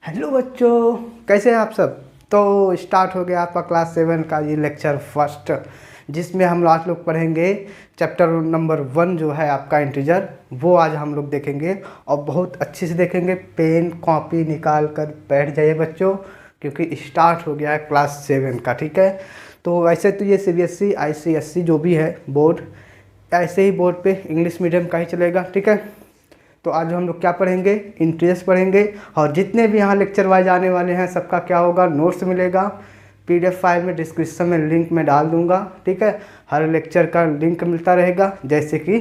Hello बच्चों, कैसे हैं आप सब। तो स्टार्ट हो गया आपका क्लास 7 का ये लेक्चर फर्स्ट, जिसमें हम आज लोग पढ़ेंगे चैप्टर नंबर 1 जो है आपका इंटीजर। वो आज हम लोग देखेंगे और बहुत अच्छे से देखेंगे। पेन कॉपी निकाल कर बैठ जाइए बच्चों, क्योंकि स्टार्ट हो गया है क्लास 7 का। ठीक है, तो वैसे तो ये CBSE ICSE जो भी है बोर्ड, ऐसे ही बोर्ड पे इंग्लिश मीडियम का ही चलेगा। ठीक है, तो आज हम लोग क्या पढ़ेंगे, इंटीजर्स पढ़ेंगे। और जितने भी यहाँ लेक्चर वाइज आने वाले हैं सबका क्या होगा, नोट्स मिलेगा PDF फाइल में, डिस्क्रिप्शन में लिंक में डाल दूंगा। ठीक है, हर लेक्चर का लिंक मिलता रहेगा, जैसे कि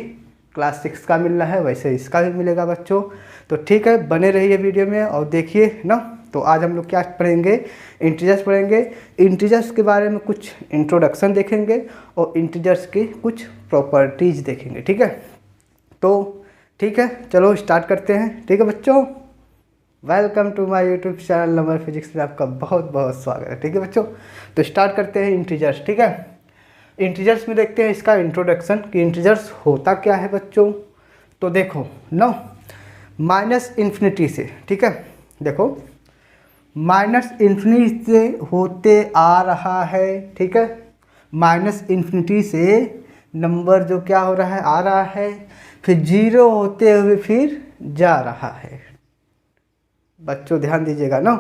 क्लास 6 का मिल रहा है वैसे इसका भी मिलेगा बच्चों। तो ठीक है, बने रहिए वीडियो में और देखिए ना। तो आज हम लोग क्या पढ़ेंगे, इंटीजर्स पढ़ेंगे। इंटीजर्स के बारे में कुछ इंट्रोडक्शन देखेंगे और इंटीजर्स की कुछ प्रॉपर्टीज देखेंगे। ठीक है, तो ठीक है, चलो स्टार्ट करते हैं। ठीक है बच्चों, welcome to my YouTube channel number physics में आपका बहुत बहुत स्वागत है। ठीक है बच्चों, तो स्टार्ट करते हैं इंटीजर्स। ठीक है, इंटीजर्स में देखते हैं इसका इंट्रोडक्शन कि इंटीजर्स होता क्या है बच्चों। तो देखो नो, माइनस इन्फिनिटी से, ठीक है, देखो माइनस इन्फिनिटी से होते आ रहा है। ठीक है, माइनस इन्फिनिटी से नंबर जो क्या हो रहा है, आ रहा है, फिर 0 होते हुए फिर जा रहा है। बच्चों ध्यान दीजिएगा ना,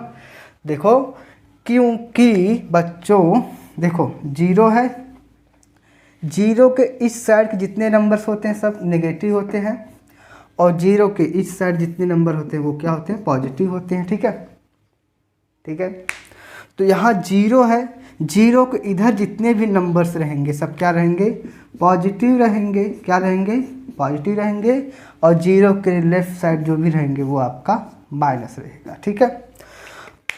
देखो क्योंकि बच्चों देखो 0 है, 0 के इस साइड के जितने नंबर्स होते हैं सब नेगेटिव होते हैं, और 0 के इस साइड जितने नंबर होते हैं वो क्या होते हैं, पॉजिटिव होते हैं। ठीक है, ठीक है, तो यहाँ 0 है, 0 के इधर जितने भी नंबर्स रहेंगे सब क्या रहेंगे, पॉजिटिव रहेंगे। क्या रहेंगे, पॉजिटिव रहेंगे। और 0 के लेफ्ट साइड जो भी रहेंगे वो आपका माइनस रहेगा। ठीक है,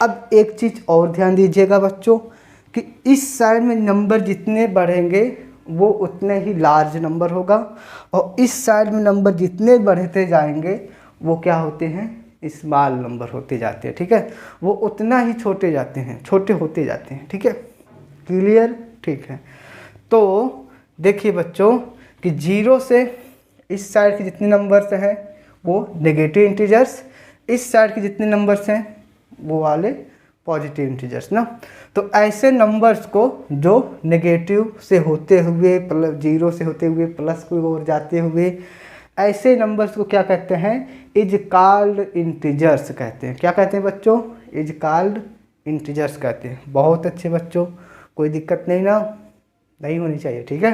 अब एक चीज़ और ध्यान दीजिएगा बच्चों कि इस साइड में नंबर जितने बढ़ेंगे वो उतने ही लार्ज नंबर होगा, और इस साइड में नंबर जितने बढ़ते जाएंगे वो क्या होते हैं, स्मॉल नंबर होते जाते हैं। ठीक है, वो उतना ही छोटे जाते हैं, छोटे होते जाते हैं। ठीक है, क्लियर। ठीक है, तो देखिए बच्चों कि 0 से इस साइड के जितने नंबर्स हैं वो नेगेटिव इंटीजर्स, इस साइड के जितने नंबर्स हैं वो वाले पॉजिटिव इंटीजर्स ना। तो ऐसे नंबर्स को जो नेगेटिव से होते हुए प्लस, 0 से होते हुए प्लस की ओर जाते हुए, ऐसे नंबर्स को क्या कहते हैं, इज कॉल्ड इंटीजर्स कहते हैं। क्या कहते हैं बच्चों, इज कॉल्ड इंटीजर्स कहते हैं। बहुत अच्छे बच्चों, कोई दिक्कत नहीं ना, नहीं होनी चाहिए। ठीक है,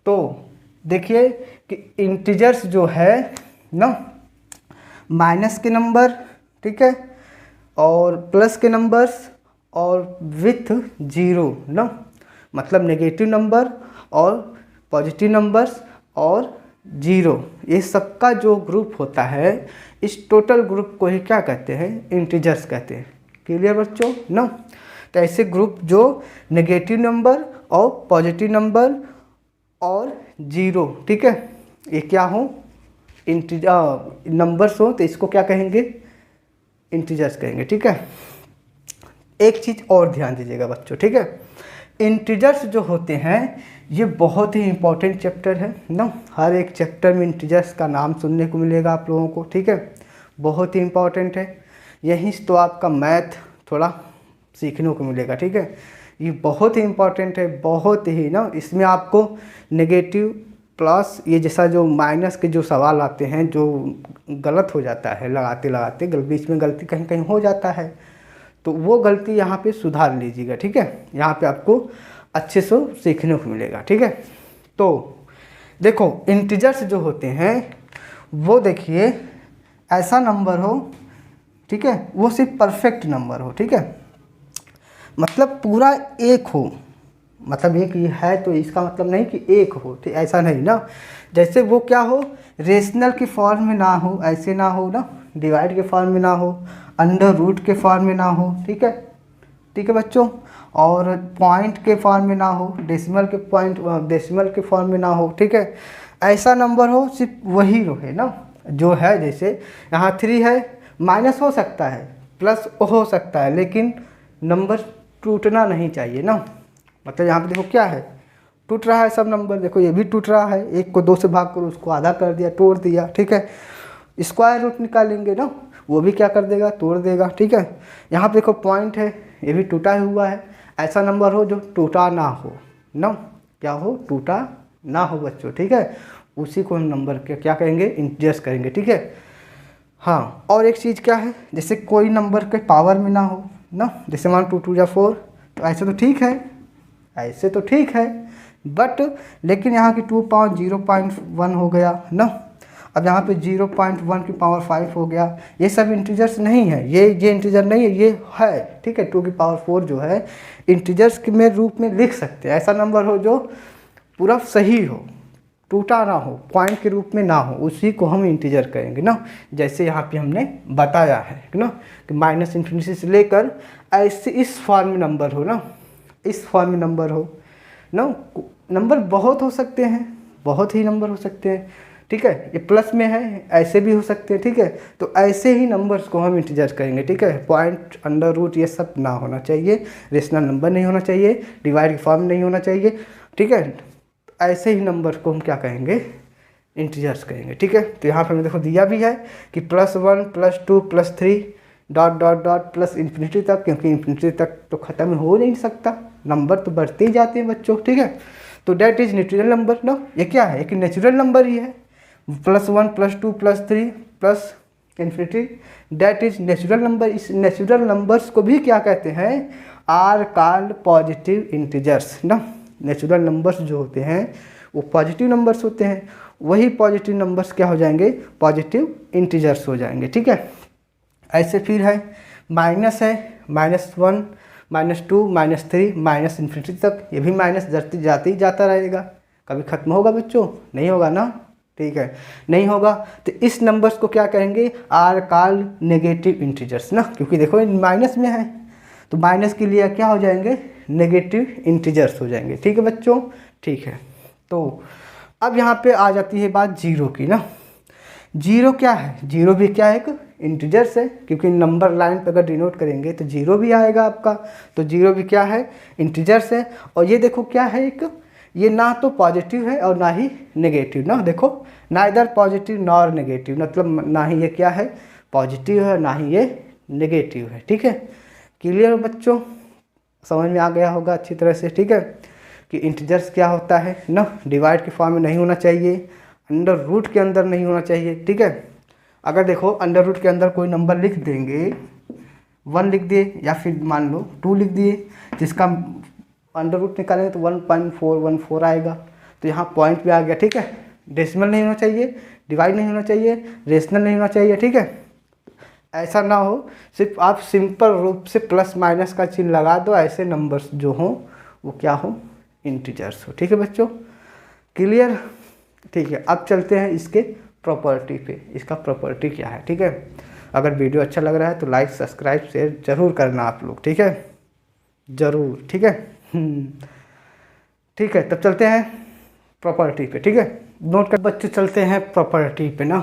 तो देखिए कि इंटीजर्स जो है ना, माइनस के नंबर, ठीक है, और प्लस के नंबर्स और विथ 0 ना, मतलब नेगेटिव नंबर और पॉजिटिव नंबर्स और 0, ये सबका जो ग्रुप होता है, इस टोटल ग्रुप को ही क्या कहते हैं, इंटीजर्स कहते हैं। क्लियर बच्चों ना। तो ऐसे ग्रुप जो नेगेटिव नंबर और पॉजिटिव नंबर और 0, ठीक है, ये क्या हो, इंटीजर नंबर्स हो, तो इसको क्या कहेंगे, इंटीजर्स कहेंगे। ठीक है, एक चीज़ और ध्यान दीजिएगा बच्चों। ठीक है, इंटीजर्स जो होते हैं ये बहुत ही इंपॉर्टेंट चैप्टर है ना। हर एक चैप्टर में इंटीजर्स का नाम सुनने को मिलेगा आप लोगों को। ठीक है, बहुत ही इंपॉर्टेंट है, यहीं से तो आपका मैथ थोड़ा सीखने को मिलेगा। ठीक है, ये बहुत ही इंपॉर्टेंट है, बहुत ही ना। इसमें आपको नेगेटिव प्लस ये जैसा जो माइनस के जो सवाल आते हैं, जो गलत हो जाता है लगाते लगाते, बीच में गलती कहीं कहीं हो जाता है, तो वो गलती यहाँ पे सुधार लीजिएगा। ठीक है, यहाँ पे आपको अच्छे से सीखने को मिलेगा। ठीक है, तो देखो इंटीजर्स जो होते हैं वो देखिए ऐसा नंबर हो, ठीक है, वो सिर्फ परफेक्ट नंबर हो। ठीक है, मतलब पूरा एक हो, मतलब एक ये है तो इसका मतलब नहीं कि एक हो, ठीक, ऐसा नहीं ना। जैसे वो क्या हो, रेशनल के फॉर्म में ना हो, ऐसे ना हो ना, डिवाइड के फॉर्म में ना हो, अंडर रूट के फॉर्म में ना हो। ठीक है, ठीक है बच्चों, और पॉइंट के फॉर्म में ना हो, डेसिमल के फॉर्म में ना हो। ठीक है, ऐसा नंबर हो, सिर्फ वही रहे ना जो है। जैसे यहाँ 3 है, माइनस हो सकता है, प्लस हो सकता है, लेकिन नंबर टूटना नहीं चाहिए ना। मतलब यहाँ पे देखो क्या है, टूट रहा है सब नंबर, देखो ये भी टूट रहा है। 1 को 2 से भाग करो, उसको आधा कर दिया, तोड़ दिया। ठीक है, स्क्वायर रूट निकालेंगे ना, वो भी क्या कर देगा, तोड़ देगा। ठीक है, यहाँ पे देखो पॉइंट है, ये भी टूटा हुआ है। ऐसा नंबर हो जो टूटा ना हो ना, क्या हो, टूटा ना हो बच्चों। ठीक है, उसी को हम नंबर के क्या कहेंगे, इंटीजर्स करेंगे। ठीक है, हाँ और एक चीज़ क्या है, जैसे कोई नंबर के पावर में ना हो ना, जैसे मान 2 2 या 4, तो ऐसे तो ठीक है, ऐसे तो ठीक है, बट लेकिन यहाँ की 2 पावर 0.1 हो गया ना, अब यहाँ पे 0.1 की पावर 5 हो गया। ये सब इंटीजर्स नहीं है, ये इंटीजर नहीं है, ये है। ठीक है, 2 की पावर 4 जो है इंटीजर्स के में रूप में लिख सकते हैं। ऐसा नंबर हो जो पूरा सही हो, टूटा ना हो, पॉइंट के रूप में ना हो, उसी को हम इंटीजर कहेंगे ना। जैसे यहाँ पे हमने बताया है ना कि -∞ से लेकर ऐसे इस फॉर्म में नंबर हो ना, इस फॉर्म में नंबर हो ना। नंबर बहुत हो सकते हैं, बहुत ही नंबर हो सकते हैं। ठीक है, ये प्लस में है, ऐसे भी हो सकते हैं। ठीक है, तो ऐसे ही नंबर्स को हम इंटीजर कहेंगे। ठीक है, पॉइंट, अंडर रूट ये सब ना होना चाहिए, रेशनल नंबर नहीं होना चाहिए, डिवाइड की फॉर्म नहीं होना चाहिए। ठीक है, ऐसे ही नंबर को हम क्या कहेंगे, इंटीजर्स कहेंगे। ठीक है, तो यहाँ पर हमें देखो दिया भी है कि +1 +2 +3 dot dot dot plus infinity तक, क्योंकि इन्फिनिटी तक तो ख़त्म हो नहीं सकता, नंबर तो बढ़ते ही जाते हैं बच्चों। ठीक है, तो डेट इज नेचुरल नंबर ना, ये क्या है, एक नेचुरल नंबर ही है। +1 +2 +3 plus infinity, that is natural number. इस नेचुरल नंबर्स को भी क्या कहते हैं, आर कॉल्ड पॉजिटिव इंटीजर्स ना। नेचुरल नंबर्स जो होते हैं वो पॉजिटिव नंबर्स होते हैं, वही पॉजिटिव नंबर्स क्या हो जाएंगे, पॉजिटिव इंटीजर्स हो जाएंगे। ठीक है, ऐसे फिर है माइनस है, -1 -2 -3 माइनस इन्फिनिटी तक, ये भी माइनस जाते ही जाता रहेगा, कभी ख़त्म होगा बच्चों, नहीं होगा ना। ठीक है, नहीं होगा, तो इस नंबर्स को क्या कहेंगे, आर कॉल्ड नेगेटिव इंटीजर्स ना, क्योंकि देखो माइनस में है तो माइनस के लिए क्या हो जाएंगे, नेगेटिव इंटीजर्स हो जाएंगे। ठीक है बच्चों, ठीक है। तो अब यहाँ पे आ जाती है बात जीरो की ना। जीरो क्या है, जीरो भी क्या है, एक इंटीजर्स है, क्योंकि नंबर लाइन पर अगर डिनोट करेंगे तो जीरो भी आएगा आपका, तो जीरो भी क्या है, इंटीजर्स है। और ये देखो क्या है, एक ये ना तो पॉजिटिव है और ना ही नेगेटिव ना, देखो ना इधर पॉजिटिव नॉर नेगेटिव, मतलब ना ही ये क्या है पॉजिटिव है ना ही ये नेगेटिव है। ठीक है, क्लियर बच्चों, समझ में आ गया होगा अच्छी तरह से। ठीक है, कि इंटीजर्स क्या होता है ना, डिवाइड के फॉर्म में नहीं होना चाहिए, अंडर रूट के अंदर नहीं होना चाहिए। ठीक है, अगर देखो अंडर रूट के अंदर कोई नंबर लिख देंगे, 1 लिख दिए या फिर मान लो 2 लिख दिए, जिसका अंडर रूट निकालेंगे तो 1.414 आएगा, तो यहाँ पॉइंट भी आ गया। ठीक है, डेसिमल नहीं होना चाहिए, डिवाइड नहीं होना चाहिए, रेशनल नहीं होना चाहिए। ठीक है, ऐसा ना हो, सिर्फ आप सिंपल रूप से प्लस माइनस का चिन्ह लगा दो, ऐसे नंबर्स जो हों वो क्या हो, इंटीजर्स हो। ठीक है बच्चों, क्लियर। ठीक है, अब चलते हैं इसके प्रॉपर्टी पे, इसका प्रॉपर्टी क्या है। ठीक है, अगर वीडियो अच्छा लग रहा है तो लाइक सब्सक्राइब शेयर जरूर करना आप लोग। ठीक है, ज़रूर। ठीक है, ठीक है, तब चलते हैं प्रॉपर्टी पे। ठीक है, नोट कर बच्चे, चलते हैं प्रॉपर्टी पे ना,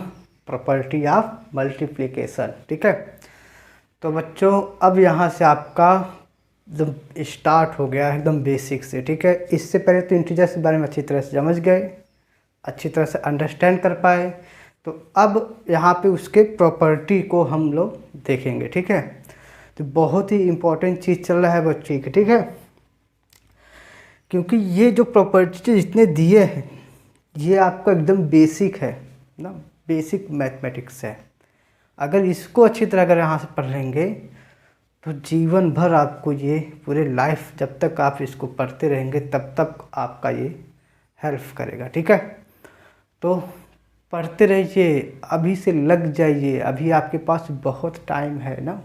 प्रॉपर्टी ऑफ मल्टीप्लिकेशन। ठीक है, तो बच्चों अब यहाँ से आपका एकदम स्टार्ट हो गया एकदम बेसिक से। ठीक है, इससे पहले तो इंटीजर्स के बारे में अच्छी तरह से समझ गए, अच्छी तरह से अंडरस्टैंड कर पाए, तो अब यहाँ पे उसके प्रॉपर्टी को हम लोग देखेंगे। ठीक है, तो बहुत ही इम्पोर्टेंट चीज़ चल रहा है बच्चे की। ठीक है, क्योंकि ये जो प्रॉपर्टी जितने दिए हैं ये आपको एकदम बेसिक है ना, बेसिक मैथमेटिक्स है। अगर इसको अच्छी तरह अगर यहाँ से पढ़ लेंगे तो जीवन भर आपको ये पूरे लाइफ जब तक आप इसको पढ़ते रहेंगे तब तक आपका ये हेल्प करेगा। ठीक है, तो पढ़ते रहिए, अभी से लग जाइए, अभी आपके पास बहुत टाइम है ना,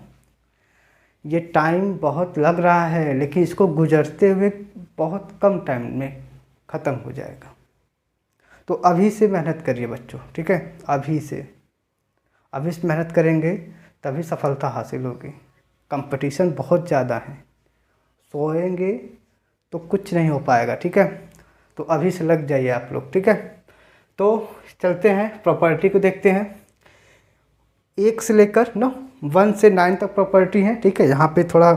ये टाइम बहुत लग रहा है लेकिन इसको गुजरते हुए बहुत कम टाइम में ख़त्म हो जाएगा। तो अभी से मेहनत करिए बच्चों। ठीक है, अभी से मेहनत करेंगे तभी सफलता हासिल होगी। कंपटीशन बहुत ज़्यादा है, सोएंगे तो कुछ नहीं हो पाएगा। ठीक है, तो अभी से लग जाइए आप लोग। ठीक है, तो चलते हैं प्रॉपर्टी को देखते हैं। 1 से लेकर 1 से 9 तक प्रॉपर्टी है। ठीक है, यहाँ पे थोड़ा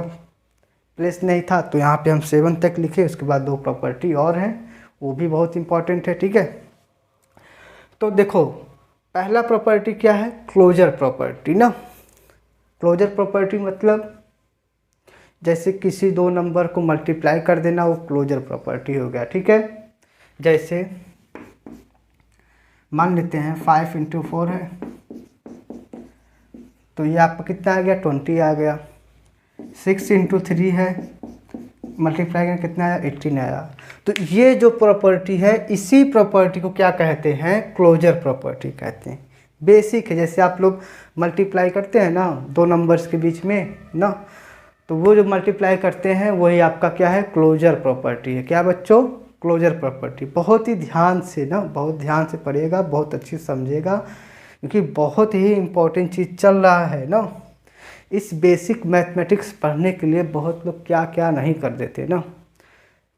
प्लेस नहीं था तो यहाँ पे हम 7 तक लिखे, उसके बाद 2 प्रॉपर्टी और हैं, वो भी बहुत इंपॉर्टेंट है। ठीक है, तो देखो पहला प्रॉपर्टी क्या है, क्लोजर प्रॉपर्टी ना, क्लोजर प्रॉपर्टी मतलब जैसे किसी दो नंबर को मल्टीप्लाई कर देना, वो क्लोजर प्रॉपर्टी हो गया। ठीक है, जैसे मान लेते हैं 5 इंटू 4 है, तो ये आपका कितना आ गया 20 आ गया। 6 इंटू 3 है, मल्टीप्लाई करके कितना आया 18 आया। तो ये जो प्रॉपर्टी है, इसी प्रॉपर्टी को क्या कहते हैं, क्लोजर प्रॉपर्टी कहते हैं। बेसिक है, जैसे आप लोग मल्टीप्लाई करते हैं ना दो नंबर्स के बीच में ना, तो वो जो मल्टीप्लाई करते हैं वही आपका क्या है, क्लोजर प्रॉपर्टी है। क्या बच्चों, क्लोजर प्रॉपर्टी। बहुत ही ध्यान से ना, बहुत ध्यान से पढ़िएगा, बहुत अच्छी समझिएगा, क्योंकि बहुत ही इम्पोर्टेंट चीज़ चल रहा है ना। इस बेसिक मैथमेटिक्स पढ़ने के लिए बहुत लोग क्या क्या नहीं कर देते ना,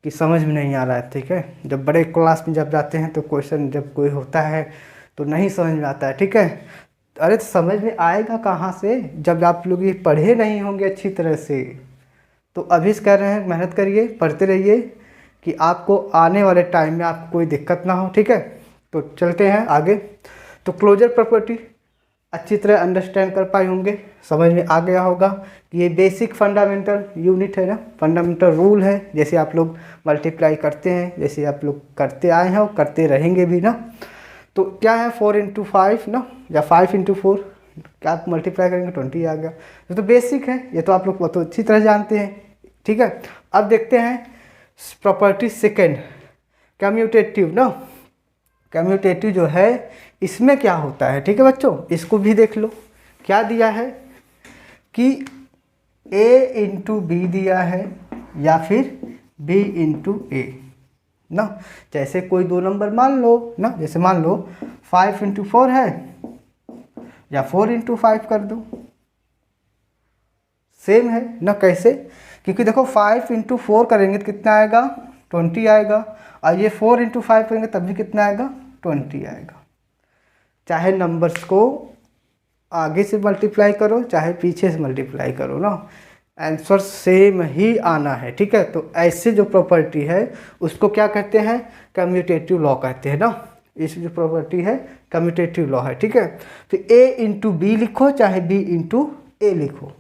कि समझ में नहीं आ रहा है। ठीक है, जब बड़े क्लास में जब जाते हैं तो क्वेश्चन जब कोई होता है तो नहीं समझ में आता है। ठीक है, अरे तो समझ में आएगा कहाँ से, जब आप लोग ये पढ़े नहीं होंगे अच्छी तरह से। तो अभी से कह रहे हैं मेहनत करिए, पढ़ते रहिए, कि आपको आने वाले टाइम में आपको कोई दिक्कत ना हो। ठीक है, तो चलते हैं आगे। तो क्लोजर प्रॉपर्टी अच्छी तरह अंडरस्टैंड कर पाए होंगे, समझ में आ गया होगा कि ये बेसिक फंडामेंटल यूनिट है ना, फंडामेंटल रूल है। जैसे आप लोग मल्टीप्लाई करते हैं, जैसे आप लोग करते आए हैं और करते रहेंगे भी ना। तो क्या है 4 इंटू 5 ना, या 5 इंटू 4, क्या आप मल्टीप्लाई करेंगे 20 आ गया। तो बेसिक है, ये तो आप लोग बहुत अच्छी तरह जानते हैं। ठीक है, अब देखते हैं प्रॉपर्टी सेकेंड, कम्यूटेटिव ना। कम्यूटेटिव जो है, इसमें क्या होता है, ठीक है बच्चों, इसको भी देख लो। क्या दिया है कि a इंटू बी दिया है, या फिर b इंटू ए ना। जैसे कोई दो नंबर मान लो ना, जैसे मान लो 5 इंटू 4 है, या 4 इंटू 5 कर दो, सेम है ना। कैसे, क्योंकि देखो 5 इंटू 4 करेंगे तो कितना आएगा 20 आएगा, और ये 4 इंटू 5 करेंगे तब भी कितना आएगा 20 आएगा। चाहे नंबर्स को आगे से मल्टीप्लाई करो, चाहे पीछे से मल्टीप्लाई करो ना, आंसर सेम ही आना है। ठीक है, तो ऐसे जो प्रॉपर्टी है उसको क्या कहते हैं, कम्यूटेटिव लॉ कहते हैं ना। इस जो प्रॉपर्टी है कम्यूटेटिव लॉ है। ठीक है, तो a इंटू बी लिखो, चाहे b इंटू ए लिखो,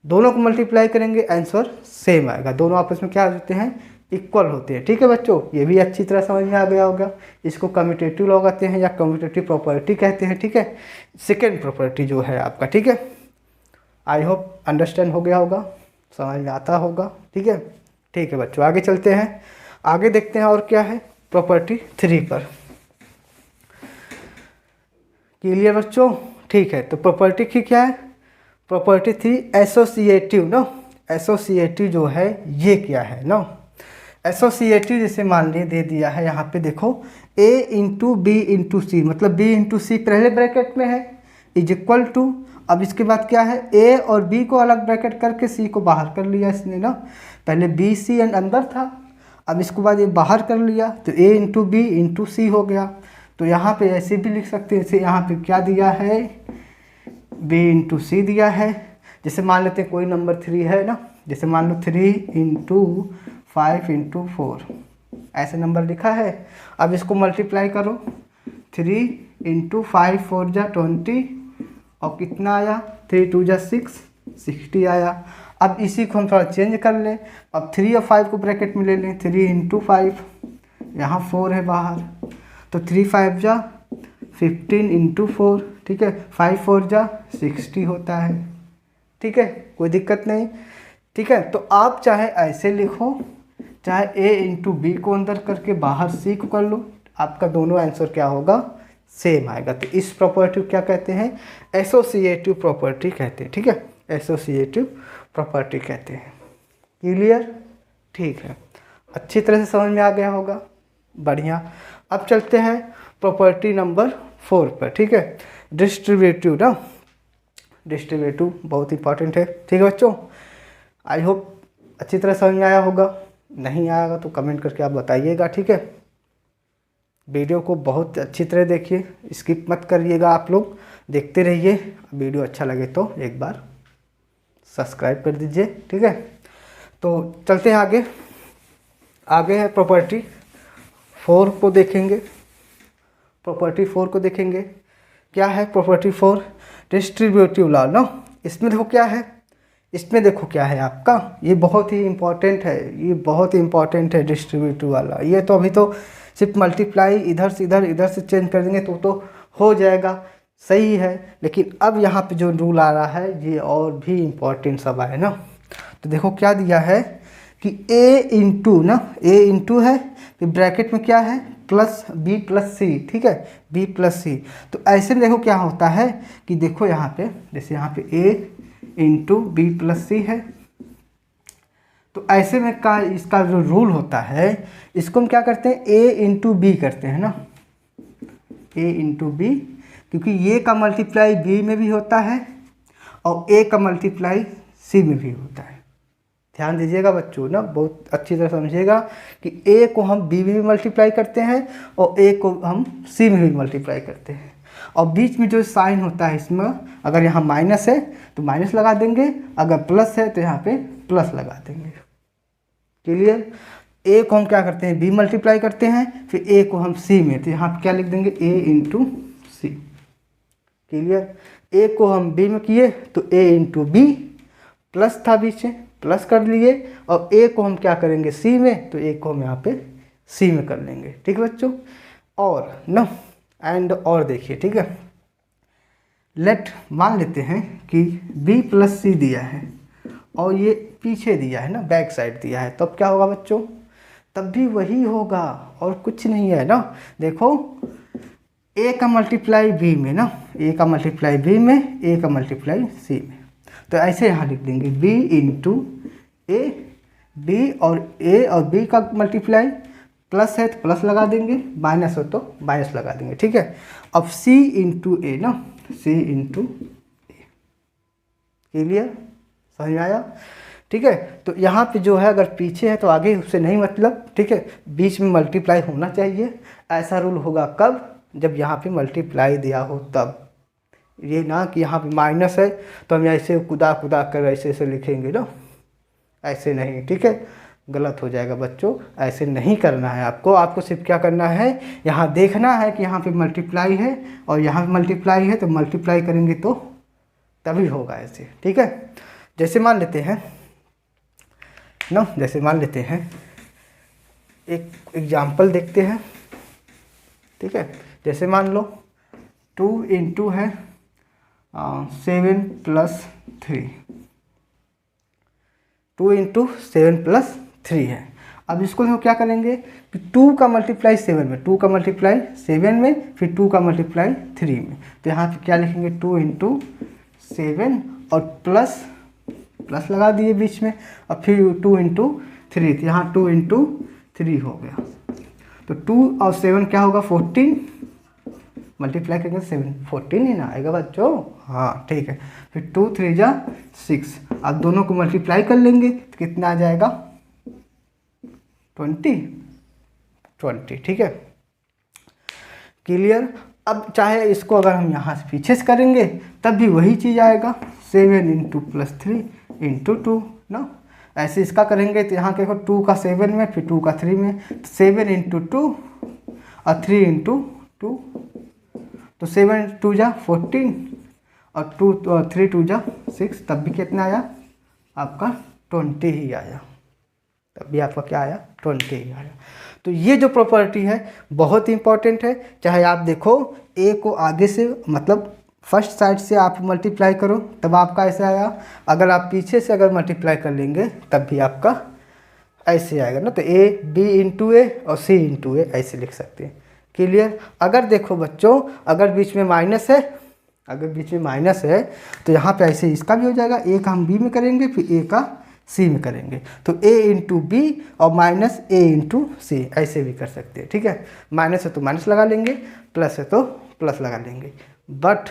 दोनों को मल्टीप्लाई करेंगे आंसर सेम आएगा। दोनों आपस में क्या होते हैं, इक्वल होते हैं। ठीक है बच्चों, ये भी अच्छी तरह समझ में आ गया होगा। इसको कम्यूटेटिव लॉ कहते हैं या कम्यूटेटिव प्रॉपर्टी कहते हैं। ठीक है, सेकेंड प्रॉपर्टी जो है आपका। ठीक है, आई होप अंडरस्टैंड हो गया होगा, समझ में आता होगा। ठीक है बच्चों, आगे चलते हैं, आगे देखते हैं और क्या है प्रॉपर्टी 3 पर। क्लियर बच्चों, ठीक है। तो प्रॉपर्टी की क्या है, प्रॉपर्टी 3 एसोसिएटिव ना। एसोसिएटिव जो है ये क्या है ना, एसोसिएटिव जैसे मान लिए दे दिया है यहाँ पे, देखो a इंटू बी इंटू सी, मतलब b इंटू सी पहले ब्रैकेट में है, इज इक्वल टू, अब इसके बाद क्या है a और b को अलग ब्रैकेट करके c को बाहर कर लिया इसने ना। पहले बी सी एंड अंदर था, अब इसके बाद ये बाहर कर लिया, तो a इंटू बी इंटू सी हो गया। तो यहाँ पे ऐसे भी लिख सकते हैं, जैसे यहाँ पे क्या दिया है b इंटू सी दिया है। जैसे मान लेते हैं कोई नंबर 3 है ना, जैसे मान लो 3 इंटू 5 इंटू 4 ऐसे नंबर लिखा है। अब इसको मल्टीप्लाई करो, 3 इंटू 5 4 जा 20, और कितना आया 3 2 जा 6 60 आया। अब इसी को हम थोड़ा चेंज कर लें, अब 3 और 5 को ब्रैकेट में ले लें, 3 इंटू 5, यहाँ 4 है बाहर, तो 3 5 जा 15 इंटू 4। ठीक है, 5 4 जा 60 होता है। ठीक है, कोई दिक्कत नहीं। ठीक है, तो आप चाहे ऐसे लिखो, चाहे a इंटू बी को अंदर करके बाहर c को कर लो, आपका दोनों आंसर क्या होगा सेम आएगा। तो इस प्रॉपर्टी को क्या कहते हैं, एसोसिएटिव प्रॉपर्टी कहते हैं। ठीक है, एसोसिएटिव प्रॉपर्टी कहते हैं। क्लियर, ठीक है, अच्छी तरह से समझ में आ गया होगा, बढ़िया। अब चलते हैं प्रॉपर्टी नंबर 4 पर। ठीक है, डिस्ट्रीब्यूटिव ना, डिस्ट्रीब्यूटिव बहुत इंपॉर्टेंट है। ठीक है बच्चों, आई होप अच्छी तरह समझ में आया होगा, नहीं आएगा तो कमेंट करके आप बताइएगा। ठीक है, वीडियो को बहुत अच्छी तरह देखिए, स्किप मत करिएगा, आप लोग देखते रहिए। वीडियो अच्छा लगे तो एक बार सब्सक्राइब कर दीजिए। ठीक है, तो चलते हैं आगे। आगे है प्रॉपर्टी 4 को देखेंगे। प्रॉपर्टी 4 को देखेंगे, क्या है प्रॉपर्टी 4, डिस्ट्रीब्यूटिव लॉ ना। इसमें देखो क्या है, इसमें देखो क्या है आपका, ये बहुत ही इम्पोर्टेंट है, ये बहुत ही इम्पोर्टेंट है डिस्ट्रीब्यूटिव वाला। ये तो अभी तो सिर्फ मल्टीप्लाई इधर से इधर से चेंज कर देंगे तो हो जाएगा, सही है। लेकिन अब यहाँ पे जो रूल आ रहा है ये और भी इम्पोर्टेंट सब है ना। तो देखो क्या दिया है कि a इंटू ना, a इंटू है, फिर ब्रैकेट में क्या है प्लस b प्लस सी, ठीक है, b प्लस सी। तो ऐसे में देखो क्या होता है कि देखो यहाँ पे, जैसे यहाँ पे a इंटू बी प्लस सी है, तो ऐसे में का इसका जो रूल होता है, इसको हम क्या करते हैं a इंटू बी करते हैं ना, a इंटू बी, क्योंकि ये का मल्टीप्लाई b में भी होता है और a का मल्टीप्लाई c में भी होता है। ध्यान दीजिएगा बच्चों ना, बहुत अच्छी तरह समझिएगा कि a को हम b में भी मल्टीप्लाई करते हैं और a को हम c में भी मल्टीप्लाई करते हैं। और बीच में जो साइन होता है इसमें, अगर यहाँ माइनस है तो माइनस लगा देंगे, अगर प्लस है तो यहाँ पे प्लस लगा देंगे। क्लियर? a को हम क्या करते हैं b मल्टीप्लाई करते हैं, फिर a को हम c में, तो यहाँ पे क्या लिख देंगे a into C. Clear? a को हम b में किए तो a इंटू बी, प्लस था बीच में प्लस कर लिए, और a को हम क्या करेंगे c में, तो a को हम यहाँ पे c में कर लेंगे। ठीक है बच्चों? और ना एंड और देखिए, ठीक है, लेट मान लेते हैं कि b प्लस सी दिया है और ये पीछे दिया है ना, बैक साइड दिया है, तब क्या होगा बच्चों? तब भी वही होगा और कुछ नहीं है ना। देखो a का मल्टीप्लाई b में ना, a का मल्टीप्लाई b में, a का मल्टीप्लाई c में, तो ऐसे यहाँ लिख देंगे b इंटू ए, b और a और b का मल्टीप्लाई, प्लस है तो प्लस लगा देंगे, माइनस हो तो माइनस लगा देंगे। ठीक है? अब c इंटू ए ना, c इंटू ए। क्लियर? समझ में आया? ठीक है? तो यहाँ पे जो है अगर पीछे है तो आगे उससे नहीं मतलब, ठीक है, बीच में मल्टीप्लाई होना चाहिए। ऐसा रूल होगा कब? जब यहाँ पे मल्टीप्लाई दिया हो तब। ये ना कि यहाँ पे माइनस है तो हम ऐसे कुदा कर ऐसे लिखेंगे ना, ऐसे नहीं। ठीक है? गलत हो जाएगा बच्चों, ऐसे नहीं करना है आपको सिर्फ क्या करना है, यहाँ देखना है कि यहाँ पे मल्टीप्लाई है और यहाँ पे मल्टीप्लाई है, तो मल्टीप्लाई करेंगे तो तभी होगा ऐसे। ठीक है? जैसे मान लेते हैं ना, जैसे मान लेते हैं एक एग्जाम्पल देखते हैं। ठीक है? जैसे मान लो 2 इंटू है 7 प्लस 3, 2 इंटू 7 प्लस 3 है। अब इसको देखो क्या करेंगे, 2 का मल्टीप्लाई 7 में, 2 का मल्टीप्लाई 7 में, फिर 2 का मल्टीप्लाई 3 में, तो यहाँ पे क्या लिखेंगे 2 इंटू 7 और प्लस लगा दिए बीच में, और फिर 2 इंटू 3, तो यहाँ 2 इंटू 3 हो गया। तो 2 और 7 क्या होगा 14, मल्टीप्लाई करेंगे 7, 14 ही ना आएगा बच्चों। हाँ ठीक है, फिर 2 3 जा 6, अब दोनों को मल्टीप्लाई कर लेंगे तो कितना आ जाएगा 20। ठीक है? क्लियर? अब चाहे इसको अगर हम यहाँ से पीछे से करेंगे तब भी वही चीज़ आएगा, 7 इंटू प्लस 3 इंटू 2 ना। ऐसे इसका करेंगे तो यहाँ देखो 2 का 7 में, फिर 2 का 3 में, 7 इंटू 2 और 3 इंटू 2, तो 7 2 जा 14 और 2 3 2 जा 6, तब भी कितना आया आपका 20 ही आया, तब भी आपका क्या आया 20 ही आया। तो ये जो प्रॉपर्टी है बहुत इंपॉर्टेंट है। चाहे आप देखो a को आगे से मतलब फर्स्ट साइड से आप मल्टीप्लाई करो तब आपका ऐसे आया, अगर आप पीछे से अगर मल्टीप्लाई कर लेंगे तब भी आपका ऐसे आएगा ना। तो a b इंटू ए और c इंटू ए ऐसे लिख सकते हैं। क्लियर? अगर देखो बच्चों अगर बीच में माइनस है, अगर बीच में माइनस है तो यहाँ पे ऐसे इसका भी हो जाएगा, a का हम b में करेंगे फिर a का c में करेंगे, तो a इंटू बी और माइनस a इंटू सी ऐसे भी कर सकते हैं। ठीक है? माइनस है तो माइनस लगा लेंगे, प्लस है तो प्लस लगा लेंगे, बट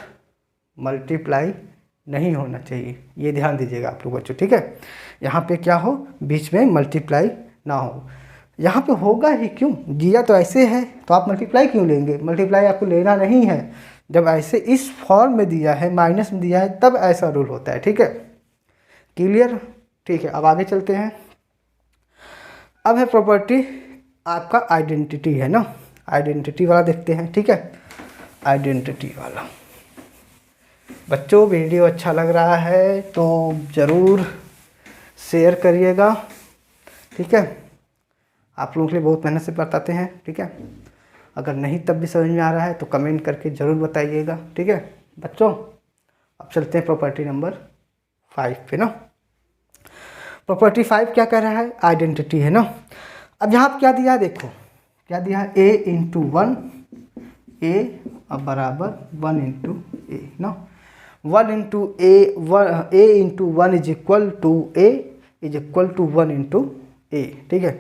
मल्टीप्लाई नहीं होना चाहिए, ये ध्यान दीजिएगा आप लोग बच्चों। ठीक है? यहाँ पे क्या हो, बीच में मल्टीप्लाई ना हो। यहाँ पे होगा ही क्यों, दिया तो ऐसे है तो आप मल्टीप्लाई क्यों लेंगे? मल्टीप्लाई आपको लेना नहीं है, जब ऐसे इस फॉर्म में दिया है, माइनस में दिया है, तब ऐसा रूल होता है। ठीक है? क्लियर? ठीक है, अब आगे चलते हैं। अब है प्रॉपर्टी आपका आइडेंटिटी है ना, आइडेंटिटी वाला देखते हैं। ठीक है? आइडेंटिटी वाला बच्चों वीडियो अच्छा लग रहा है तो ज़रूर शेयर करिएगा, ठीक है। आप लोगों के लिए बहुत मेहनत से बताते हैं, ठीक है। अगर नहीं तब भी समझ में आ रहा है तो कमेंट करके ज़रूर बताइएगा, ठीक है बच्चों। अब चलते हैं प्रॉपर्टी नंबर 5 पे ना। प्रॉपर्टी 5 क्या कह रहा है, आइडेंटिटी है ना। अब यहाँ क्या दिया है, देखो क्या दिया है, a इंटू 1 a अब बराबर 1 इंटू ए ना। 1 into a into 1 is equal to a is equal to 1 into A, ठीक है।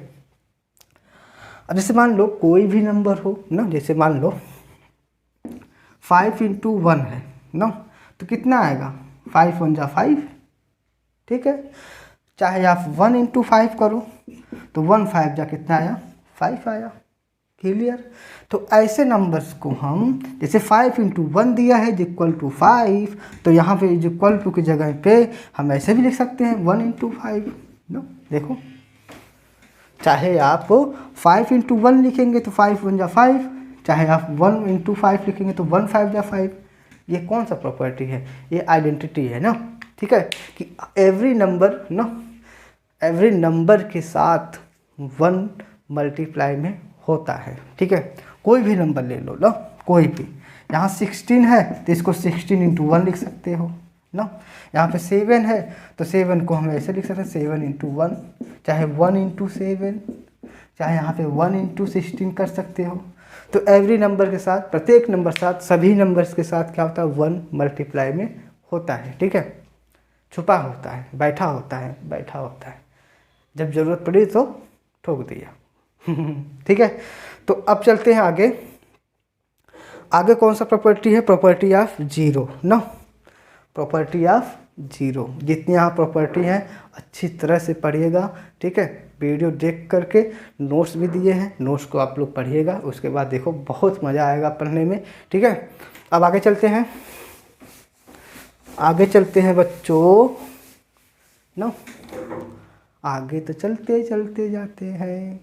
अब जैसे मान लो कोई भी नंबर हो ना, जैसे मान लो 5 इंटू 1 है ना, तो कितना आएगा, 5 1 जा 5, ठीक है। चाहे आप 1 इंटू 5 करो तो 1 5 जा कितना आया, 5 आया, क्लियर। तो ऐसे नंबर्स को हम जैसे 5 इंटू 1 दिया है इज इक्वल टू 5, तो यहाँ पे इज इक्वल टू की जगह पे हम ऐसे भी लिख सकते हैं 1 इंटू 5 ना। देखो चाहे आप 5 इंटू 1 लिखेंगे तो 5 1 जा 5, चाहे आप 1 इंटू 5 लिखेंगे तो 1 5 जा 5। ये कौन सा प्रॉपर्टी है, ये आइडेंटिटी है ना, ठीक है। कि एवरी नंबर ना, एवरी नंबर के साथ 1 मल्टीप्लाई में होता है, ठीक है। कोई भी नंबर ले लो ना, कोई भी। यहाँ 16 है तो इसको 16 इंटू 1 लिख सकते हो ना। यहाँ पे 7 है तो 7 को हम ऐसे लिख सकते हैं 7 इंटू 1, चाहे 1 इंटू 7, चाहे यहाँ पे 1 इंटू 16 कर सकते हो। तो एवरी नंबर के साथ, प्रत्येक नंबर साथ, सभी नंबर्स के साथ क्या होता है, 1 मल्टीप्लाई में होता है, ठीक है। छुपा होता है, बैठा होता है, बैठा होता है, जब ज़रूरत पड़ी तो ठोक दिया ठीक है। तो अब चलते हैं आगे। आगे कौन सा प्रॉपर्टी है, प्रॉपर्टी ऑफ जीरो ना, प्रॉपर्टी ऑफ जीरो। जितनी यहाँ प्रॉपर्टी हैं अच्छी तरह से पढ़िएगा, ठीक है। वीडियो देख करके नोट्स भी दिए हैं, नोट्स को आप लोग पढ़िएगा, उसके बाद देखो बहुत मज़ा आएगा पढ़ने में, ठीक है। अब आगे चलते हैं, आगे चलते हैं बच्चों ना, आगे तो चलते चलते जाते हैं,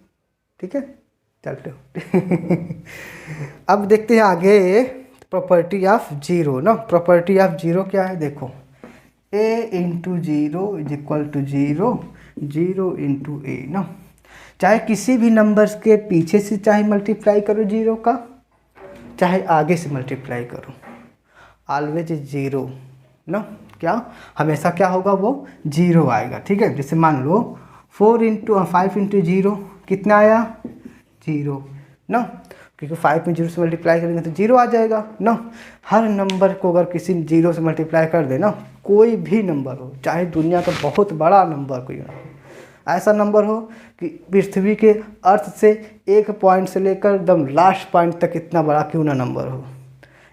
ठीक है, चलते हो अब देखते हैं आगे प्रॉपर्टी ऑफ जीरो ना। प्रॉपर्टी ऑफ जीरो क्या है, देखो a into zero is equal to zero, zero into A ना। चाहे किसी भी नंबर्स के पीछे से चाहे मल्टीप्लाई करो जीरो का, चाहे आगे से मल्टीप्लाई करो, ऑलवेज जीरो ना। क्या हमेशा क्या होगा, वो जीरो आएगा, ठीक है। जैसे मान लो 4 इंटू 5 इंटू जीरो कितना आया, जीरो ना, क्योंकि 5 में जीरो से मल्टीप्लाई करेंगे तो जीरो आ जाएगा ना। हर नंबर को अगर किसी जीरो से मल्टीप्लाई कर दे ना, कोई भी नंबर हो, चाहे दुनिया का बहुत बड़ा नंबर कोई हो, ऐसा नंबर हो कि पृथ्वी के अर्थ से एक पॉइंट से लेकर एकदम लास्ट पॉइंट तक इतना बड़ा क्यों ना नंबर हो,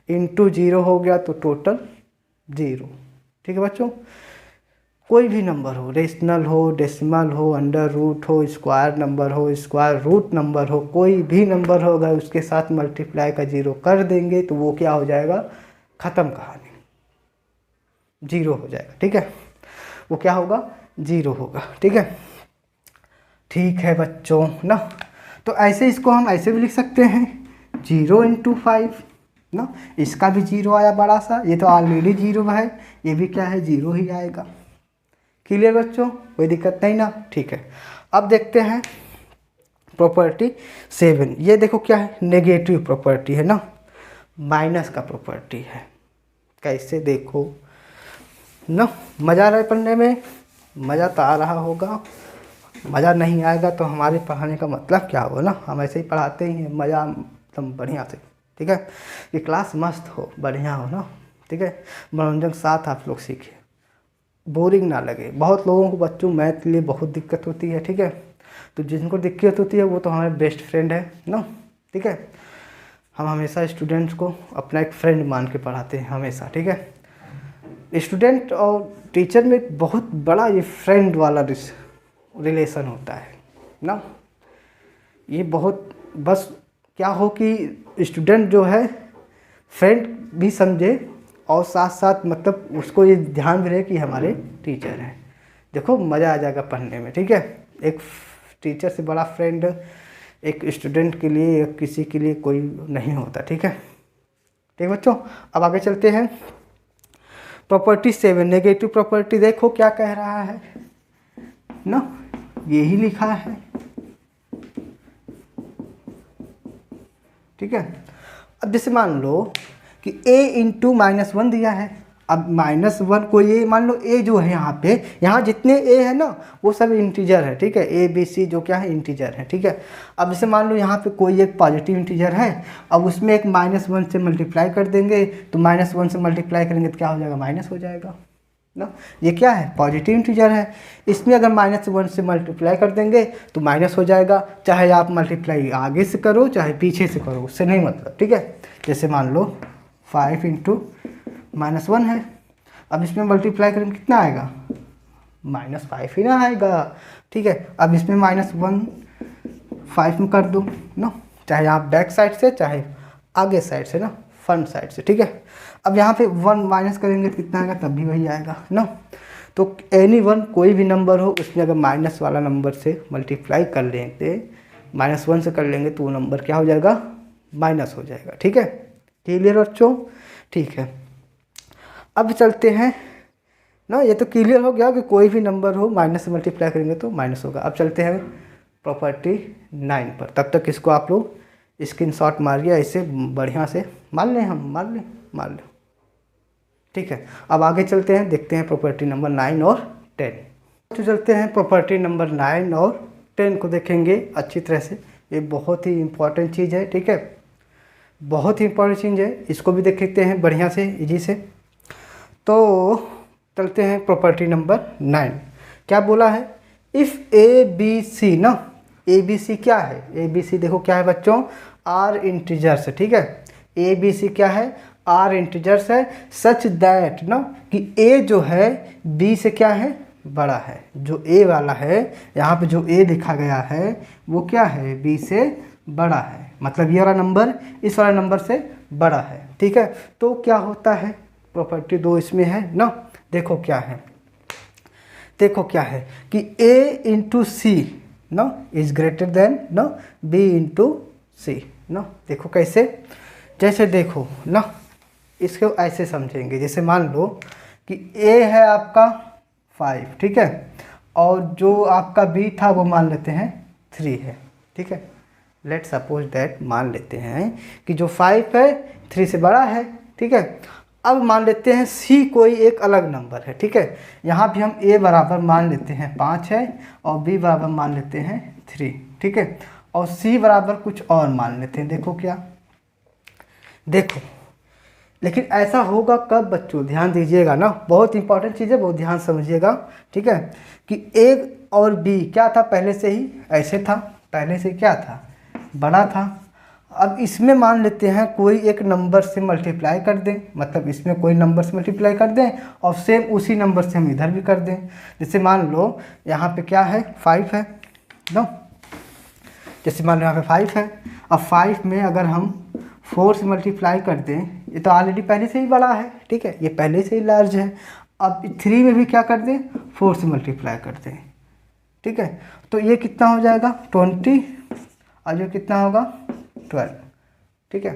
इंटू जीरो हो गया तो टोटल जीरो, ठीक है बच्चों। कोई भी नंबर हो, रेशनल हो, डेसिमल हो, अंडर रूट हो, स्क्वायर नंबर हो, स्क्वायर रूट नंबर हो, कोई भी नंबर हो, अगर उसके साथ मल्टीप्लाई का जीरो कर देंगे तो वो क्या हो जाएगा, ख़त्म कहानी, जीरो हो जाएगा, ठीक है। वो क्या होगा, जीरो होगा, ठीक है। ठीक है बच्चों ना। तो ऐसे इसको हम ऐसे भी लिख सकते हैं, जीरो इंटू 5 ना, इसका भी जीरो आया बड़ा सा, ये तो ऑलरेडी जीरो है, ये भी क्या है, जीरो ही आएगा। क्लियर बच्चों, कोई दिक्कत नहीं ना, ठीक है। अब देखते हैं प्रॉपर्टी 7। ये देखो क्या है, नेगेटिव प्रॉपर्टी है ना, माइनस का प्रॉपर्टी है। कैसे देखो ना, मज़ा आ रहा है पढ़ने में, मज़ा तो आ रहा होगा, मज़ा नहीं आएगा तो हमारे पढ़ाने का मतलब क्या होगा ना। हम ऐसे ही पढ़ाते ही हैं, मज़ा एकदम बढ़िया से, ठीक है। ये क्लास मस्त हो, बढ़िया हो ना, ठीक है। मनोरंजन के साथ आप लोग सीखें, बोरिंग ना लगे। बहुत लोगों को बच्चों मैथ के लिए बहुत दिक्कत होती है, ठीक है। तो जिनको दिक्कत होती है वो तो हमारे बेस्ट फ्रेंड है ना, ठीक है। हम हमेशा स्टूडेंट्स को अपना एक फ्रेंड मान के पढ़ाते हैं हमेशा, ठीक है। स्टूडेंट और टीचर में बहुत बड़ा ये फ्रेंड वाला रिलेशन होता है ना। ये बहुत, बस क्या हो कि स्टूडेंट जो है फ्रेंड भी समझे और साथ साथ मतलब उसको ये ध्यान भी रहे कि हमारे टीचर हैं। देखो मज़ा आ जाएगा पढ़ने में, ठीक है। एक टीचर से बड़ा फ्रेंड एक स्टूडेंट के लिए, किसी के लिए कोई नहीं होता, ठीक है। ठीक बच्चों, अब आगे चलते हैं। प्रॉपर्टी 7 नेगेटिव प्रॉपर्टी देखो क्या कह रहा है ना, यही लिखा है, ठीक है। अब जैसे मान लो कि a इंटू -1 दिया है, अब -1 को ये मान लो a जो है यहाँ पे, यहाँ जितने a है ना वो सब इंटीजर है, ठीक है, a b c जो क्या है इंटीजर है, ठीक है। अब जैसे मान लो यहाँ पे कोई एक पॉजिटिव इंटीजर है, अब उसमें एक -1 से मल्टीप्लाई कर देंगे, तो -1 से मल्टीप्लाई करेंगे तो क्या हो जाएगा, माइनस हो जाएगा ना। ये क्या है, पॉजिटिव इंटीजर है, इसमें अगर -1 से मल्टीप्लाई कर देंगे तो माइनस हो जाएगा, चाहे आप मल्टीप्लाई आगे से करो चाहे पीछे से करो, उससे नहीं मतलब, ठीक है। जैसे मान लो 5 इंटू -1 है, अब इसमें मल्टीप्लाई करेंगे कितना आएगा, -5 ही ना आएगा, ठीक है। अब इसमें -1 5 में कर दो ना, चाहे आप बैक साइड से चाहे आगे साइड से ना, फ्रंट साइड से, ठीक है। अब यहाँ पे 1 माइनस करेंगे तो कितना आएगा, तब भी वही आएगा ना। तो एनी वन कोई भी नंबर हो उसमें अगर माइनस वाला नंबर से मल्टीप्लाई कर लेंगे, -1 से कर लेंगे तो वो नंबर क्या हो जाएगा, माइनस हो जाएगा, ठीक है। क्लियर बच्चों, ठीक है। अब चलते हैं ना, ये तो क्लियर हो गया कि कोई भी नंबर हो माइनस से मल्टीप्लाई करेंगे तो माइनस होगा। अब चलते हैं प्रॉपर्टी 9 पर, तब तक इसको आप लोग स्क्रीनशॉट मारिए, ऐसे बढ़िया से मान लें, हम मान लें, ठीक है। अब आगे चलते हैं, देखते हैं प्रॉपर्टी नंबर 9 और 10। तो चलते हैं प्रॉपर्टी नंबर 9 और 10 को देखेंगे अच्छी तरह से, ये बहुत ही इम्पॉर्टेंट चीज़ है, ठीक है, बहुत ही इम्पॉर्टेंट चीज़ है, इसको भी देख लेते हैं बढ़िया से इजी से। तो चलते हैं प्रॉपर्टी नंबर 9, क्या बोला है, इफ़ ए बी सी ना, ए बी सी क्या है, ए बी सी देखो क्या है बच्चों, आर इंटीजर्स है, ठीक है। ए बी सी क्या है, आर इंटीजर्स है, सच दैट ना कि ए जो है बी से क्या है, बड़ा है। जो ए वाला है यहाँ पे जो ए लिखा गया है वो क्या है, बी से बड़ा है, मतलब ये वाला नंबर इस वाला नंबर से बड़ा है, ठीक है। तो क्या होता है, प्रॉपर्टी 2 इसमें है ना, देखो क्या है, देखो क्या है कि a इंटू सी ना इज ग्रेटर देन ना b इंटू सी ना। देखो कैसे, जैसे देखो ना, इसको ऐसे समझेंगे, जैसे मान लो कि a है आपका 5, ठीक है, और जो आपका b था वो मान लेते हैं 3 है, ठीक है। लेट सपोज दैट मान लेते हैं कि जो 5 है 3 से बड़ा है, ठीक है। अब मान लेते हैं c कोई एक अलग नंबर है, ठीक है। यहाँ भी हम a बराबर मान लेते हैं 5 है और b बराबर मान लेते हैं 3, ठीक है, और c बराबर कुछ और मान लेते हैं। देखो क्या, देखो, लेकिन ऐसा होगा कब बच्चों, ध्यान दीजिएगा ना, बहुत इंपॉर्टेंट चीज़ है, बहुत ध्यान समझिएगा, ठीक है। कि a और b क्या था, पहले से ही ऐसे था, पहले से क्या था, बड़ा था। अब इसमें मान लेते हैं कोई एक नंबर से मल्टीप्लाई कर दें, मतलब इसमें कोई नंबर से मल्टीप्लाई कर दें और सेम उसी नंबर से हम इधर भी कर दें। जैसे मान लो यहाँ पे क्या है, 5 है ना, जैसे मान लो यहाँ पे 5 है, अब 5 में अगर हम 4 से मल्टीप्लाई कर दें, ये तो ऑलरेडी पहले से ही बड़ा है, ठीक है, ये पहले से ही लार्ज है। अब 3 में भी क्या कर दें, 4 से मल्टीप्लाई कर दें, ठीक है, तो ये कितना हो जाएगा 20 और ये कितना होगा 12, ठीक है।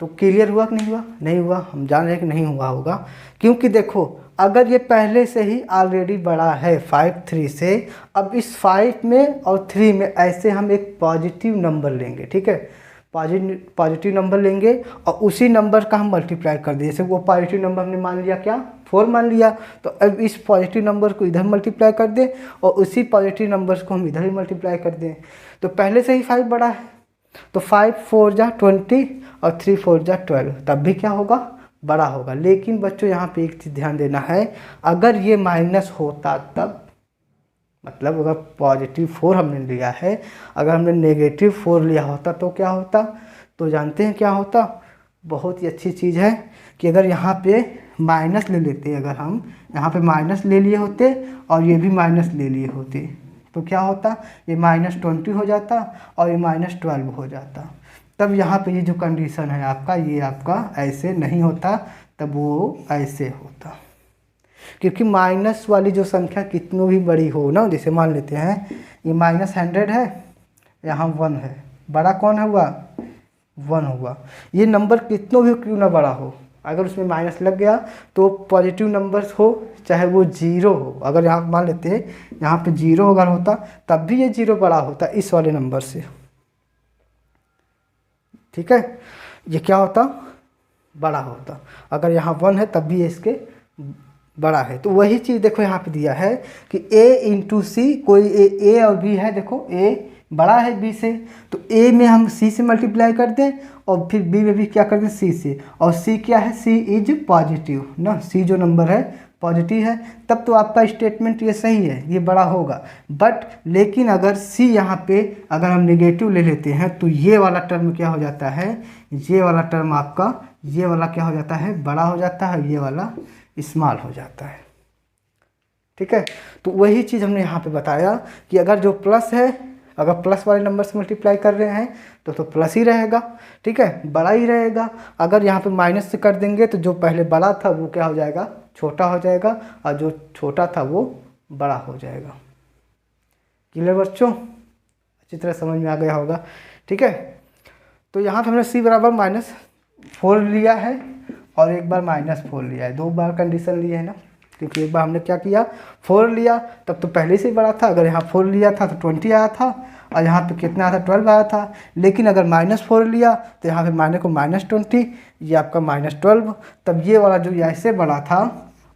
तो क्लियर हुआ कि नहीं हुआ, नहीं हुआ, हम जान रहे हैं कि नहीं हुआ होगा, क्योंकि देखो अगर ये पहले से ही ऑलरेडी बड़ा है 5 3 से, अब इस 5 में और 3 में ऐसे हम एक पॉजिटिव नंबर लेंगे, ठीक है, पॉजिटिव नंबर लेंगे और उसी नंबर का हम मल्टीप्लाई कर दें। जैसे वो पॉजिटिव नंबर हमने मान लिया क्या, 4 मान लिया, तो अब इस पॉजिटिव नंबर को इधर मल्टीप्लाई कर दें और उसी पॉजिटिव नंबर्स को हम इधर ही मल्टीप्लाई कर दें। तो पहले से ही 5 बड़ा है, तो 5 4 जा 20 और 3 4 जा 12, तब भी क्या होगा, बड़ा होगा। लेकिन बच्चों यहाँ पे एक चीज़ ध्यान देना है, अगर ये माइनस होता तब, मतलब अगर +4 हमने लिया है, अगर हमने -4 लिया होता तो क्या होता, तो जानते हैं क्या होता, बहुत ही अच्छी चीज़ है कि अगर यहाँ पे माइनस ले लेते, अगर हम यहाँ पे माइनस ले लिए होते और ये भी माइनस ले लिए होते तो क्या होता, ये -20 हो जाता और ये -12 हो जाता। तब यहाँ पे ये जो कंडीशन है आपका, ये आपका ऐसे नहीं होता, तब वो ऐसे होता, क्योंकि माइनस वाली जो संख्या कितनी भी बड़ी हो ना, जैसे मान लेते हैं ये -100 है, यहाँ 1 है, बड़ा कौन हुआ, 1 हुआ। ये नंबर कितनों भी क्यों ना बड़ा हो, अगर उसमें माइनस लग गया तो पॉजिटिव नंबर्स हो चाहे वो जीरो हो, अगर यहाँ मान लेते हैं यहाँ पे जीरो अगर होता तब भी ये जीरो बड़ा होता इस वाले नंबर से, ठीक है, ये क्या होता बड़ा होता। अगर यहाँ 1 है तब भी इसके बड़ा है। तो वही चीज़ देखो यहाँ पे दिया है कि a इंटू सी, कोई a और b है, देखो a बड़ा है b से, तो a में हम c से मल्टीप्लाई कर दें और फिर b में भी क्या कर दें c से, और c क्या है, c इज पॉजिटिव ना, c जो नंबर है पॉजिटिव है, तब तो आपका स्टेटमेंट ये सही है, ये बड़ा होगा। बट लेकिन अगर c यहाँ पे अगर हम नेगेटिव ले लेते हैं तो ये वाला टर्म क्या हो जाता है, ये वाला टर्म आपका ये वाला क्या हो जाता है, बड़ा हो जाता है, ये वाला स्मॉल हो जाता है, ठीक है। तो वही चीज़ हमने यहाँ पे बताया कि अगर जो प्लस है, अगर प्लस वाले नंबर से मल्टीप्लाई कर रहे हैं तो प्लस ही रहेगा, ठीक है, बड़ा ही रहेगा। अगर यहाँ पे माइनस से कर देंगे तो जो पहले बड़ा था वो क्या हो जाएगा, छोटा हो जाएगा, और जो छोटा था वो बड़ा हो जाएगा। क्लियर बच्चों, अच्छी तरह समझ में आ गया होगा, ठीक है। तो यहाँ पे हमने c बराबर -4 लिया है और एक बार -4 लिया है, 2 बार कंडीशन लिए है ना, क्योंकि एक बार हमने क्या किया 4 लिया तब तो पहले से बड़ा था, अगर यहाँ 4 लिया था तो 20 आया था, और यहाँ पे कितना आया था 12 आया था। लेकिन अगर -4 लिया तो यहाँ पे माइनस को -20, ये आपका -12, तब ये वाला जो ऐसे बड़ा था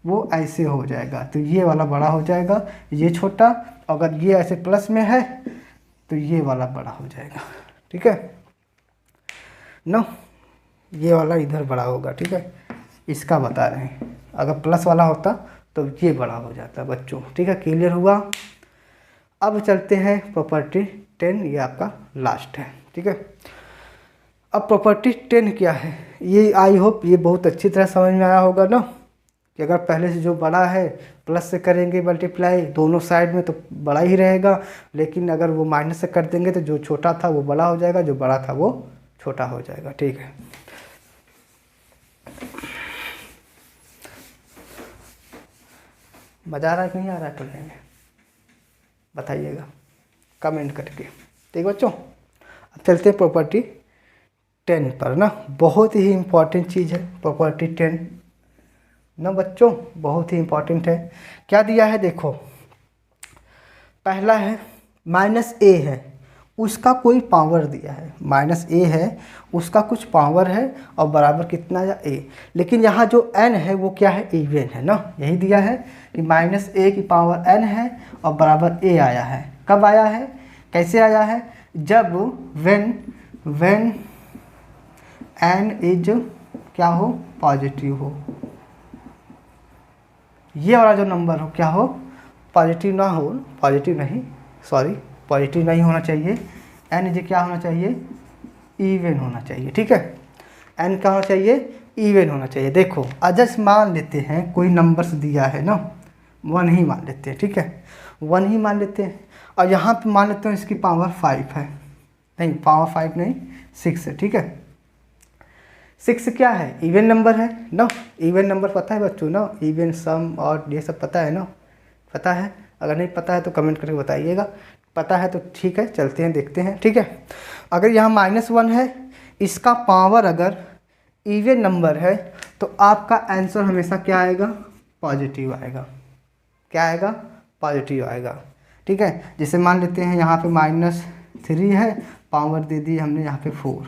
वो ऐसे हो जाएगा, तो ये वाला बड़ा हो जाएगा, ये छोटा, अगर ये ऐसे प्लस में है तो ये वाला बड़ा हो जाएगा, ठीक है ना, ये वाला इधर बड़ा होगा, ठीक है, इसका बता रहे हैं। अगर प्लस वाला होता तो ये बड़ा हो जाता बच्चों, ठीक है, क्लियर हुआ। अब चलते हैं प्रॉपर्टी 10, ये आपका लास्ट है, ठीक है। अब प्रॉपर्टी 10 क्या है, ये आई होप ये बहुत अच्छी तरह समझ में आया होगा ना, कि अगर पहले से जो बड़ा है प्लस से करेंगे मल्टीप्लाई दोनों साइड में तो बड़ा ही रहेगा, लेकिन अगर वो माइनस से कर देंगे तो जो छोटा था वो बड़ा हो जाएगा, जो बड़ा था वो छोटा हो जाएगा, ठीक है। मज़ा आ रहा है कि नहीं आ रहा है पढ़ने में, बताइएगा कमेंट करके, ठीक बच्चों। अब चलते हैं प्रॉपर्टी 10 पर ना, बहुत ही इम्पॉर्टेंट चीज़ है प्रॉपर्टी 10 ना बच्चों, बहुत ही इम्पॉर्टेंट है। क्या दिया है देखो, पहला है -a है, उसका कोई पावर दिया है, -a है उसका कुछ पावर है और बराबर कितना है a, लेकिन यहाँ जो n है वो क्या है, इवन है ना, यही दिया है कि -a की पावर n है और बराबर a आया है। कब आया है, कैसे आया है, जब when n इज क्या हो, पॉजिटिव हो, ये वाला जो नंबर हो क्या हो, पॉजिटिव ना हो, पॉजिटिव नहीं, सॉरी पॉजिटिव नहीं होना चाहिए, n इज क्या होना चाहिए, इवन होना चाहिए, ठीक है, n क्या होना चाहिए, इवन होना चाहिए। देखो अजस मान लेते हैं, कोई नंबर्स दिया है ना, 1 ही मान लेते हैं, ठीक है, 1 ही मान लेते हैं, और यहाँ पे मान लेते हैं इसकी पावर 5 है, नहीं पावर 5 नहीं 6 है, ठीक है। 6 क्या है, इवन नंबर है ना, इवन नंबर पता है बच्चों ना, इवन सम और ये सब पता है ना, पता है, अगर नहीं पता है तो कमेंट करके बताइएगा, पता है तो ठीक है, चलते हैं देखते हैं, ठीक है। अगर यहाँ -1 है, इसका पावर अगर इवन नंबर है तो आपका आंसर हमेशा क्या आएगा, पॉजिटिव आएगा, क्या आएगा, पॉजिटिव आएगा, ठीक है। जैसे मान लेते हैं यहाँ पे -3 है, पावर दे दी हमने यहाँ पे 4,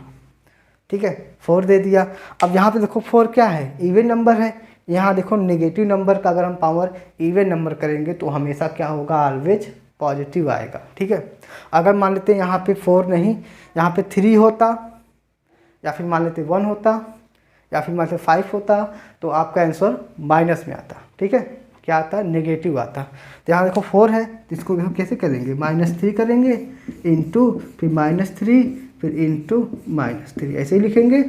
ठीक है, 4 दे दिया। अब यहाँ पे देखो 4 क्या है, इवन नंबर है, यहाँ देखो नेगेटिव नंबर का अगर हम पावर इवन नंबर करेंगे तो हमेशा क्या होगा, ऑलवेज पॉजिटिव आएगा, ठीक है। अगर मान लेते हैं यहाँ पे 4 नहीं, यहाँ पे 3 होता, या फिर मान लेते 1 होता, या फिर मान लेते 5 होता, तो आपका आंसर माइनस में आता, ठीक है, क्या आता, नेगेटिव आता। तो यहाँ देखो 4 है तो इसको देखो कैसे करेंगे, -3 करेंगे इंटू फिर -3 फिर इंटू -3, ऐसे ही लिखेंगे,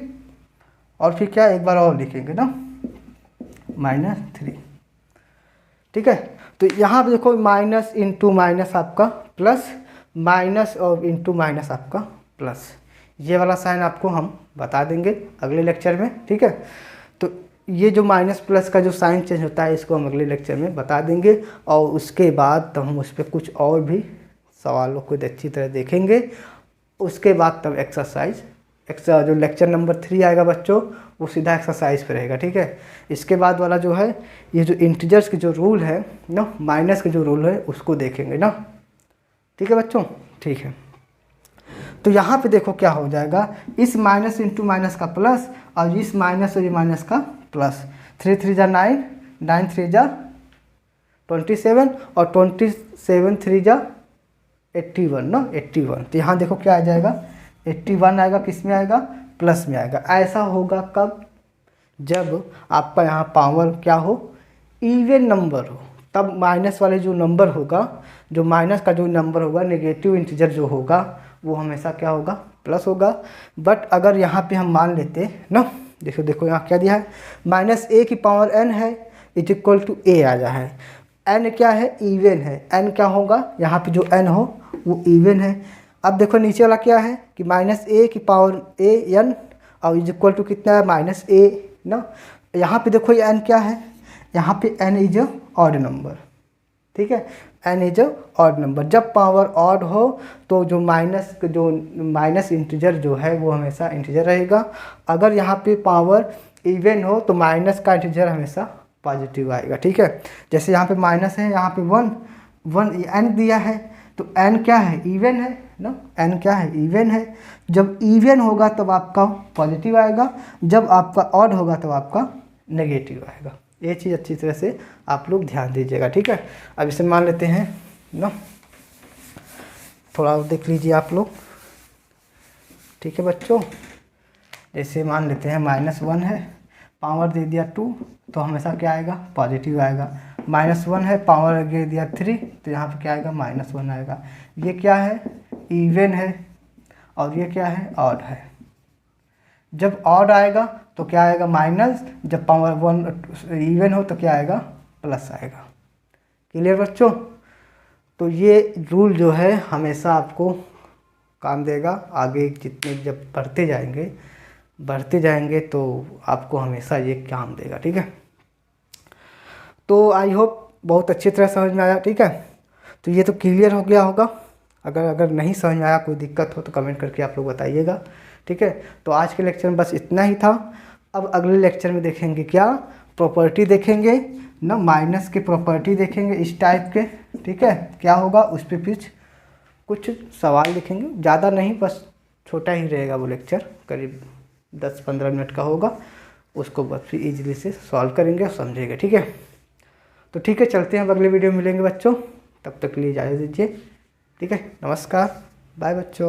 और फिर क्या एक बार और लिखेंगे ना, -3, ठीक है। तो यहाँ पे देखो माइनस इंटू माइनस आपका प्लस, माइनस और इंटू माइनस आपका प्लस, ये वाला साइन आपको हम बता देंगे अगले लेक्चर में, ठीक है। तो ये जो माइनस प्लस का जो साइन चेंज होता है इसको हम अगले लेक्चर में बता देंगे, और उसके बाद तो हम उस पर कुछ और भी सवालों को अच्छी तरह देखेंगे, उसके बाद तब एक्सरसाइज जो लेक्चर नंबर 3 आएगा बच्चों वो सीधा एक्सरसाइज पे रहेगा, ठीक है। इसके बाद वाला जो है ये जो इंटीजर्स के जो रूल है ना, माइनस के जो रूल है उसको देखेंगे ना, ठीक है बच्चों, ठीक है। तो यहाँ पे देखो क्या हो जाएगा, इस माइनस इंटू माइनस का प्लस और इस माइनस और ये माइनस का प्लस, 3 3 जा 9, 9 3 जा 27 और 27 3 जा 81 ना, 81। तो यहाँ देखो क्या आ जाएगा, 81 आएगा, किस में आएगा, प्लस में आएगा। ऐसा होगा कब, जब आपका यहाँ पावर क्या हो, इवन नंबर हो, तब माइनस वाले जो नंबर होगा, जो माइनस का जो नंबर होगा, नेगेटिव इंटीजर जो होगा वो हमेशा क्या होगा, प्लस होगा। बट अगर यहाँ पे हम मान लेते ना, देखो देखो यहाँ क्या दिया है, माइनस ए की पावर n है इज इक्वल टू ए आया है, n क्या है, इवन है, n क्या होगा, यहाँ पे जो n हो वो इवन है। अब देखो नीचे वाला क्या है कि माइनस ए की पावर ए एन और इज इक्वल टू कितना है, माइनस ए ना। यहाँ पे देखो ये n क्या है, यहाँ पे n इज ऑड नंबर, ठीक है, n इज ऑड नंबर। जब पावर ऑड हो तो जो माइनस इंटीजर जो है वो हमेशा इंटीजर रहेगा। अगर यहाँ पे पावर इवन हो तो माइनस का इंटीजर हमेशा पॉजिटिव आएगा, ठीक है। जैसे यहाँ पे माइनस है, यहाँ पे 1 n दिया है, तो n क्या है, इवन है ना, n क्या है, इवन है। जब इवन होगा तब आपका पॉजिटिव आएगा, जब आपका ऑड होगा तब आपका नेगेटिव आएगा। ये चीज़ अच्छी तरह से आप लोग ध्यान दीजिएगा, ठीक है। अब इसे मान लेते हैं ना, थोड़ा और देख लीजिए आप लोग, ठीक है बच्चों। ऐसे मान लेते हैं -1 है, पावर दे दिया 2 तो हमेशा क्या आएगा, पॉजिटिव आएगा। -1 है, पावर दे दिया 3 तो यहाँ पे क्या आएगा, -1 आएगा। ये क्या है, इवन है, और ये क्या है, ऑड है। जब ऑड आएगा तो क्या आएगा, माइनस, जब पावर 1 इवन हो तो क्या आएगा, प्लस आएगा। क्लियर बच्चों। तो ये रूल जो है हमेशा आपको काम देगा, आगे जितने जब बढ़ते जाएंगे तो आपको हमेशा ये काम देगा, ठीक है। तो आई होप बहुत अच्छी तरह समझ में आया, ठीक है। तो ये तो क्लियर हो गया होगा। अगर नहीं समझ में आया, कोई दिक्कत हो तो कमेंट करके आप लोग बताइएगा, ठीक है। तो आज के लेक्चर में बस इतना ही था। अब अगले लेक्चर में देखेंगे क्या, प्रॉपर्टी देखेंगे ना, माइनस के प्रॉपर्टी देखेंगे इस टाइप के, ठीक है। क्या होगा उस पर फिर कुछ सवाल लिखेंगे, ज़्यादा नहीं, बस छोटा ही रहेगा वो लेक्चर, करीब 10-15 मिनट का होगा। उसको बस फिर ईजिली से सॉल्व करेंगे और समझेंगे, ठीक है। तो ठीक है, चलते हैं, अब अगले वीडियो में मिलेंगे बच्चों, तब तक के लिए इजाज़त दीजिए, ठीक है। नमस्कार, बाय बच्चों।